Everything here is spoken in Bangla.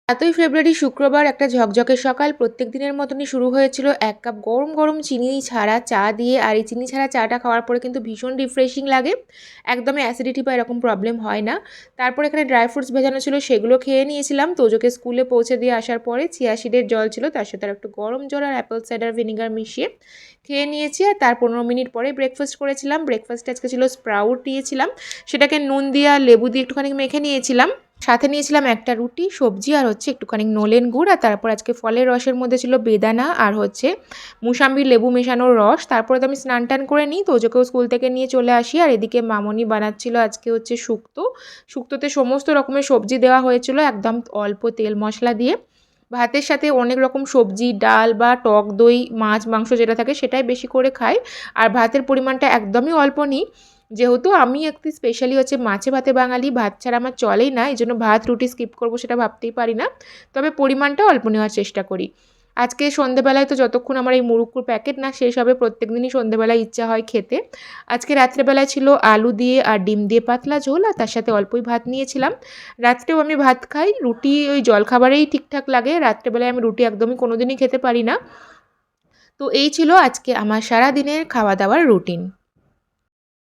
৭ই ফেব্রুয়ারি শুক্রবার একটা ঝকঝকে সকাল প্রত্যেক দিনের মতনই শুরু হয়েছিল ১ কাপ গরম গরম চিনি ছাড়া চা দিয়ে। আর এই চিনি ছাড়া চাটা খাওয়ার পরে কিন্তু ভীষণ রিফ্রেশিং লাগে, একদমই অ্যাসিডিটি বা এরকম প্রবলেম হয় না। তারপর এখানে ড্রাই ফ্রুটস ভেজানো ছিল, সেগুলো খেয়ে নিয়েছিলাম। তোজোকে স্কুলে পৌঁছে দিয়ে আসার পরে চিয়া সিডের জল ছিল, তার সাথে আর একটু গরম জল আর অ্যাপেল সাইডার ভিনিগার মিশিয়ে খেয়ে নিয়েছি। আর তার ১৫ মিনিট পরে ব্রেকফাস্ট করেছিলাম। ব্রেকফাস্টে আজকে ছিল স্প্রাউট নিয়েছিলাম, সেটাকে নুন দিয়ে আর লেবু দিয়ে একটুখানি মেখে নিয়েছিলাম। সাথে নিয়েছিলাম একটা রুটি, সবজি আর হচ্ছে একটুখানি নলেন গুড়। আর তারপর আজকে ফলের রসের মধ্যে ছিল বেদানা আর হচ্ছে মুসাম্বি লেবু মেশানোর রস। তারপরে তো আমি স্নান টান করে নিই, তোজোকেও স্কুল থেকে নিয়ে চলে আসি। আর এদিকে মামনি বানাচ্ছিল আজকে হচ্ছে শুক্তো। শুক্তোতে সমস্ত রকমের সবজি দেওয়া হয়েছিল, একদম অল্প তেল মশলা দিয়ে। ভাতের সাথে অনেক রকম সবজি, ডাল বা টক দই, মাছ মাংস যেটা থাকে সেটাই বেশি করে খাই। আর ভাতের পরিমাণটা একদমই অল্প নিই, যেহেতু আমি একটু স্পেশালি হচ্ছে মাছে ভাতে বাঙালি, ভাত ছাড়া আমার চলেই না, এই জন্য ভাত রুটি স্কিপ করবো সেটা ভাবতেই পারি না। তবে পরিমাণটা অল্প নেওয়ার চেষ্টা করি। আজকে সন্ধেবেলায় তো যতক্ষণ আমার এই মুরুক্কুর প্যাকেট না শেষ হবে, প্রত্যেক দিনই সন্ধেবেলায় ইচ্ছা হয় খেতে। আজকে রাত্রেবেলায় ছিল আলু দিয়ে আর ডিম দিয়ে পাতলা ঝোল, আর তার সাথে অল্পই ভাত নিয়েছিলাম। রাত্রেও আমি ভাত খাই, রুটি ওই জলখাবারেই ঠিকঠাক লাগে, রাত্রেবেলায় আমি রুটি একদমই কোনোদিনই খেতে পারি না। তো এই ছিল আজকে আমার সারাদিনের খাওয়া দাওয়ার রুটিন।